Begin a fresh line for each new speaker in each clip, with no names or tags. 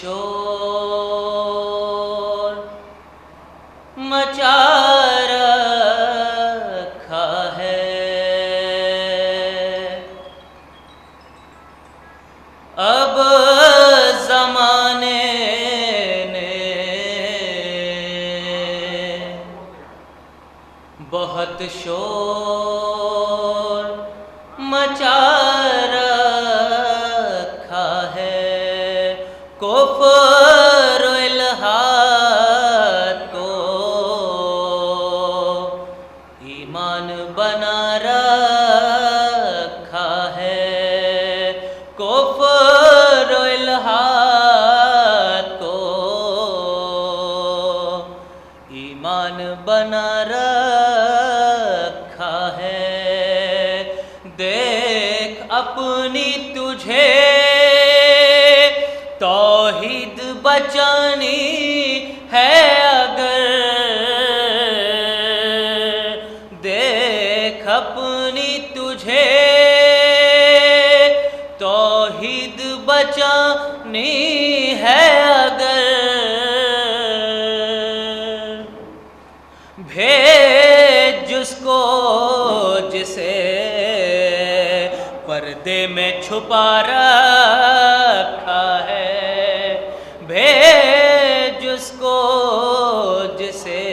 شور مچا رکھا ہے، اب زمانے نے بہت شور مچا رکھا ہے، کفر و الحاد کو ایمان بنا رکھا ہے، کفر و الحاد کو ایمان بنا رکھا ہے۔ دیکھ اپنی تجھے توحید بچانی ہے اگر، دیکھ اپنی تجھے توحید بچانی ہے اگر، بھیج جس کو جسے پردے میں چھپا رکھا ہے، بھیج جس کو جسے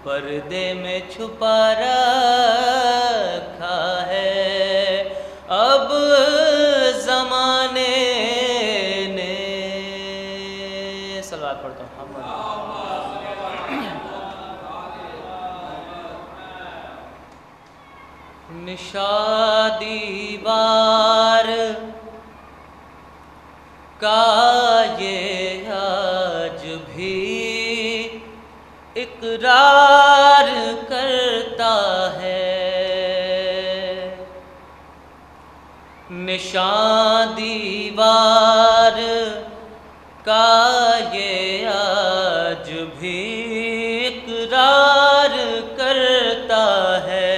پردے میں چھپا رکھا ہے، اب زمانے نے صلوات پڑھتا ہوں۔ نشاء دیوار کا یہ آج بھی اقرار کرتا ہے، نشاء دیوار کا یہ آج بھی اقرار کرتا ہے،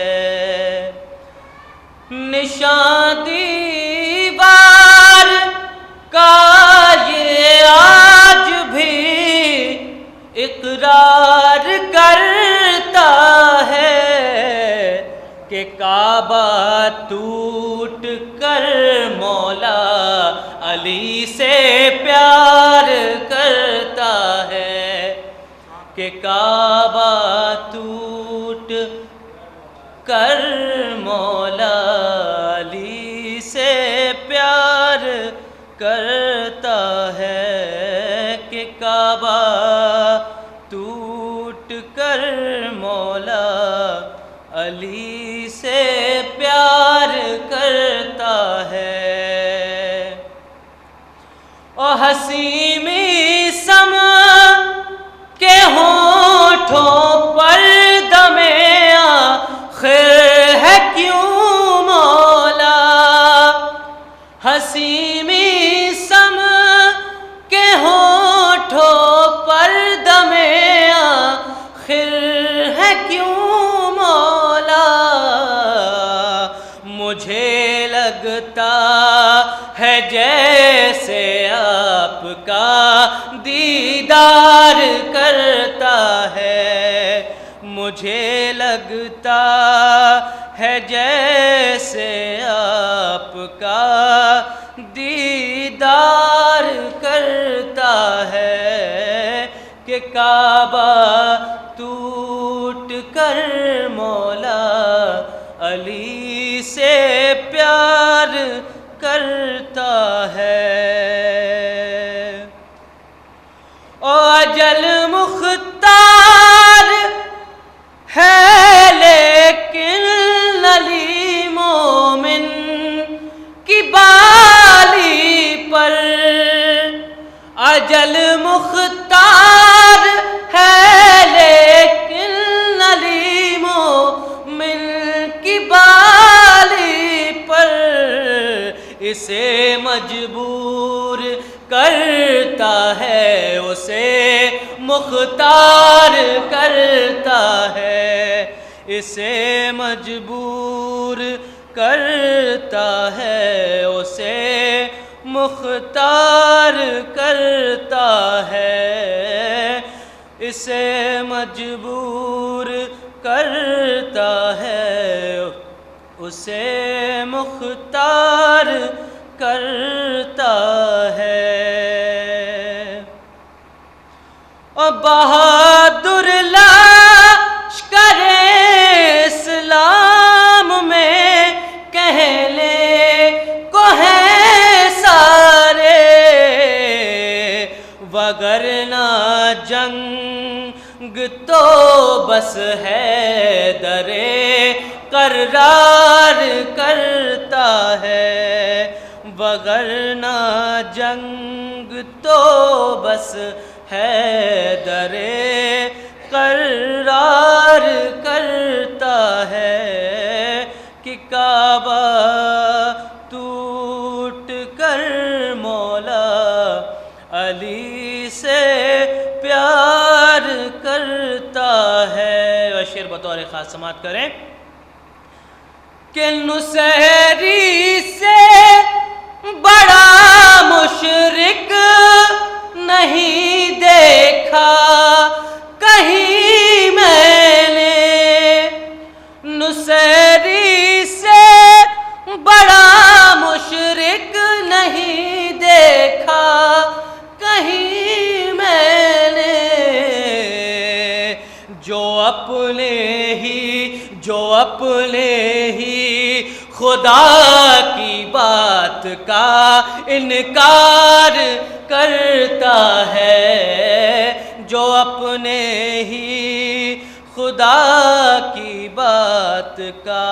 نشاء دیوار کا یہ آج بھی اقرار کرتا ہے کہ کعبہ ٹوٹ کر مولا علی سے پیار کرتا ہے، کہ کعبہ ٹوٹ کر مولا علی سے پیار کرتا ہے، کہ کعبہ ٹوٹ کر مولا علی سے پیار کرتا ہے، اور حسین سم کے ہونٹوں پر دم آخر ہے کیوں مولا، حسین سم کے ہونٹوں پر دم آخر ہے کیوں مولا، مجھے لگتا ہے جیسے آپ کا دیدار کرتا ہے، مجھے لگتا ہے جیسے آپ کا دیدار کرتا ہے، کہ کعبہ ٹوٹ کر مولا علی سے پیار کرتا ہے، اور اجل مختار ہے لیکن علی مومن کی بالی پر، اجل مختار ہے لیکن علی مومن کی بالی پر، اسے مجبور کرتا ہے اسے مختار کرتا ہے، اسے مجبور کرتا ہے اسے مختار کرتا ہے، اسے مجبور کرتا ہے، اسے مختار کرتا ہے۔ اور بہادر لشکر اسلام میں کہلے کو ہیں سارے، وگرنہ جنگ تو بس حیدر قرار کرتا ہے، وگرنہ جنگ تو بس حیدر قرار کرتا ہے، کہ کعبہ ٹوٹ کر مولا علی سے پیار کرتا ہے۔ اور شعر بطور خاص سماعت کریں کہ نصیری سے بڑا مشرک نہیں دیکھا کہیں میں نے، نصیری سے بڑا مشرک نہیں دیکھا کہیں میں نے، جو اپنے ہی خدا کی بات کا انکار کرتا ہے، جو اپنے ہی خدا کی بات کا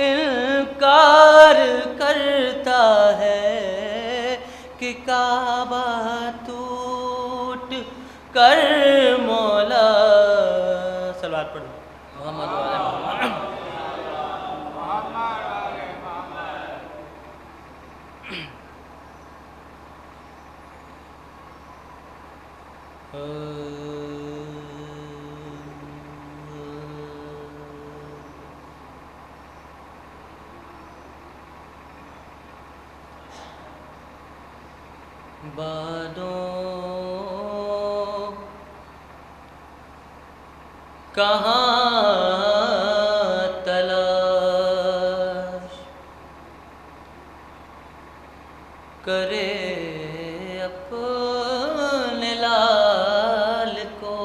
انکار کرتا ہے، کہ کعبہ ٹوٹ کر مولا صلوات پڑھو محمد وعلی محمد۔ بانو کہاں تلاش کرے اپنے لال کو،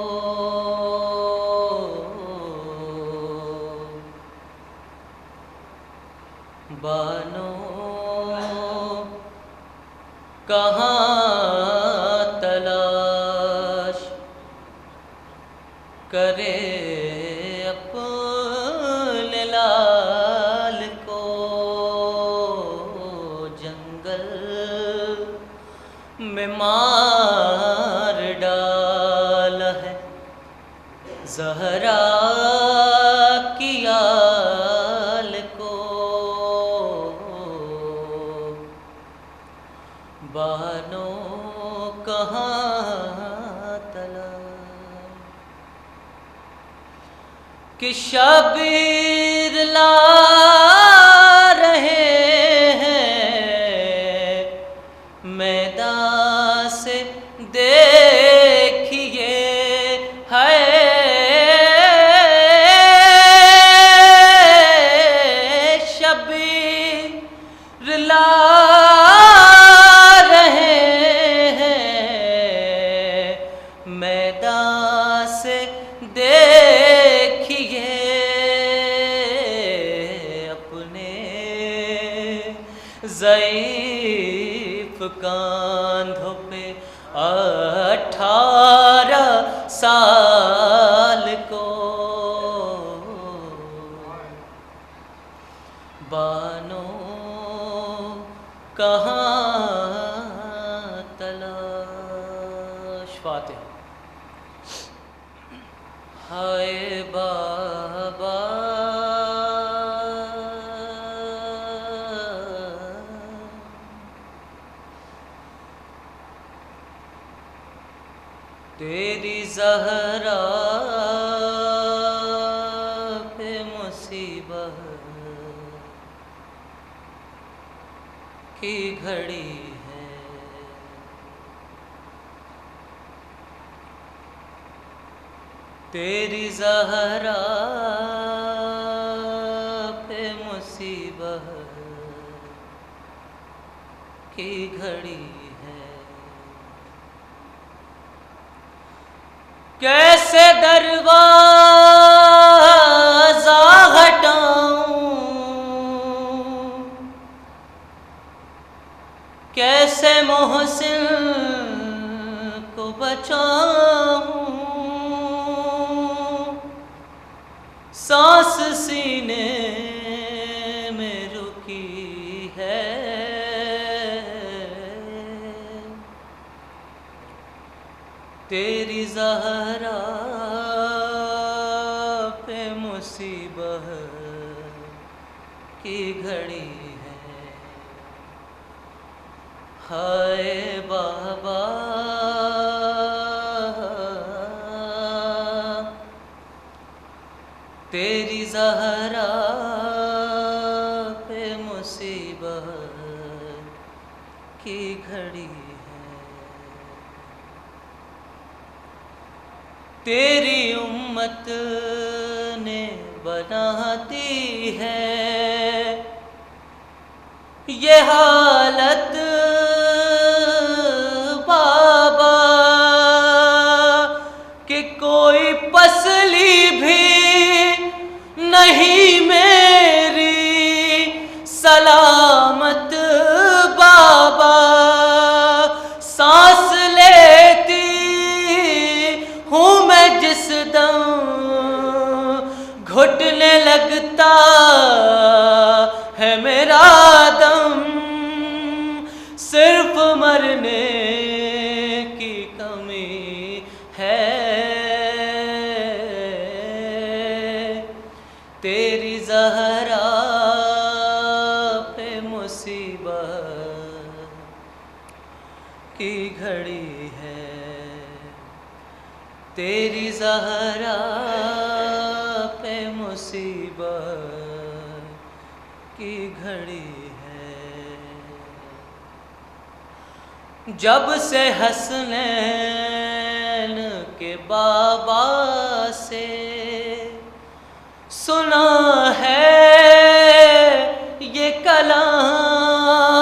بانو کہاں تلاش کرے اپنے لال کو، جنگل میں مار ڈالا ہے زہرا کی آل کو، بانو کہاں تلاش، کہ شبیر لا رہے ہیں میدان سے دیکھیے، ہے شبیر لا میدان سے دیکھیے، اپنے ضعیف کاندھوں پہ 18 سال کو، بانو کہاں تلاش۔ فاتحہ۔ ہائے بابا تیری زہرا پہ مصیبت کی گھڑی ہے. تیری زہرا پہ مصیبت کی گھڑی ہے. کیسے دروازہ ہٹاؤں، کیسے محسن کو بچاؤں، سانس سینے میں رکی ہے. تیری زہرا پہ مصیبت کی گھڑی ہے. ہائے بابا تیری زہرا پہ مصیبت کی گھڑی ہے. تیری امت نے بناتی ہے یہ حالت بابا کہ کوئی پسلی بھی نہیں میری سلامت بابا. سانس لیتی ہوں میں جس دم گھٹنے لگتا ہے میرا دم. صرف مرنے کی کمی ہے. تیری زہرا پہ مصیبت کی گھڑی ہے. تیری زہرا پہ مصیبت کی گھڑی ہے. جب سے حسنین کے بابا سے سنا ہے یہ کلام،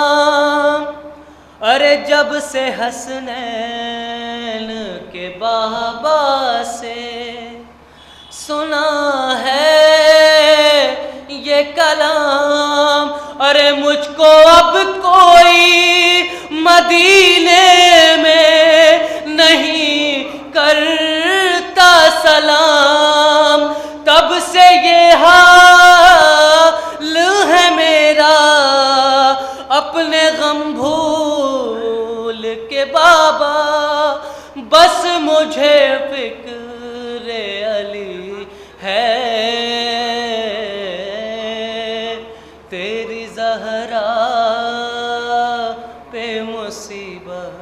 ارے جب سے حسنین کے بابا سے سنا ہے یہ کلام، ارے مجھ کو اب کوئی مدینے میں نہیں کرتا سلام. تب سے یہ حال ہے میرا اپنے غم بھول کے بابا. بس مجھے فکر علی ہے. تیری زہرا پہ مصیبت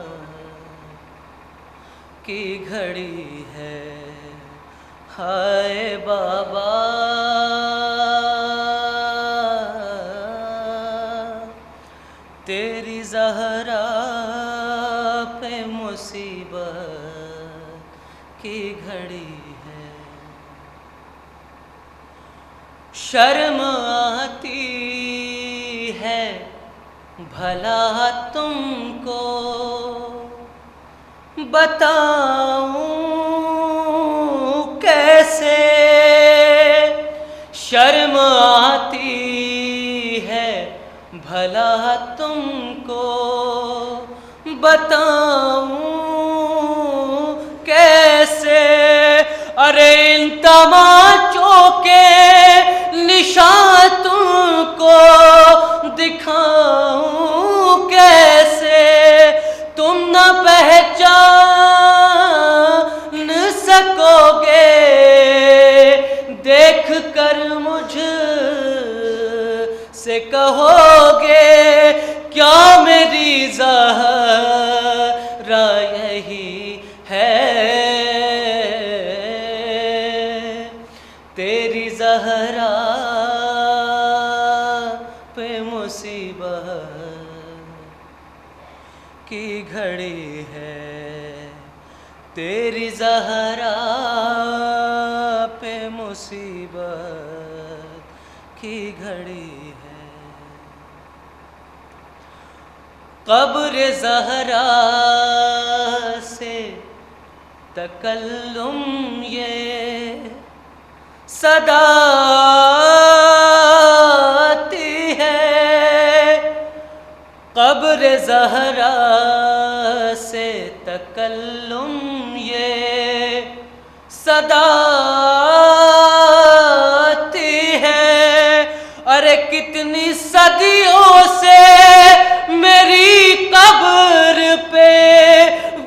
کی گھڑی ہے. ہائے بابا تیری زہرا پہ مصیبت کی گھڑی ہے. شرم آتی ہے بھلا تم کو بتاؤں کیسے. شرم آتی ہے بھلا تم کو بتاؤں کیسے. ارے ان تماچوں کے نشان تم کو دکھاؤں کیسے. تم نہ پہچان سکو گے دیکھ کر مجھ سے کہو گے کیا میری زہرا یہی ہے. تیری زہرا پہ مصیبت گھڑی ہے، تیری زہرا پہ مصیبت کی گھڑی ہے۔ قبر زہرا سے تکلم یہ صدا آتی ہے، قبر زہرا سے تکلم یہ صدا آتی ہے۔ ارے کتنی صدیوں سے میری قبر پہ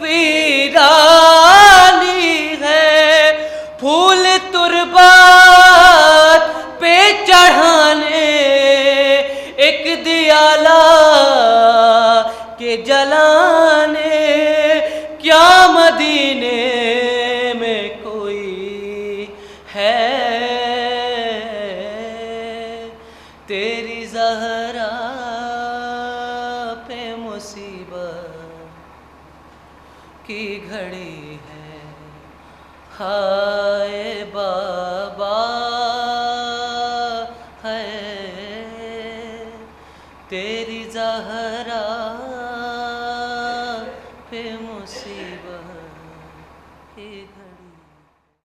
ویرانی ہے، پھول تربات پہ چڑھانے ایک دیا لا کے جلانے، کیا مدینے میں کوئی ہے؟ تیری زہرا پہ مصیبت کی گھڑی ہے، ہائے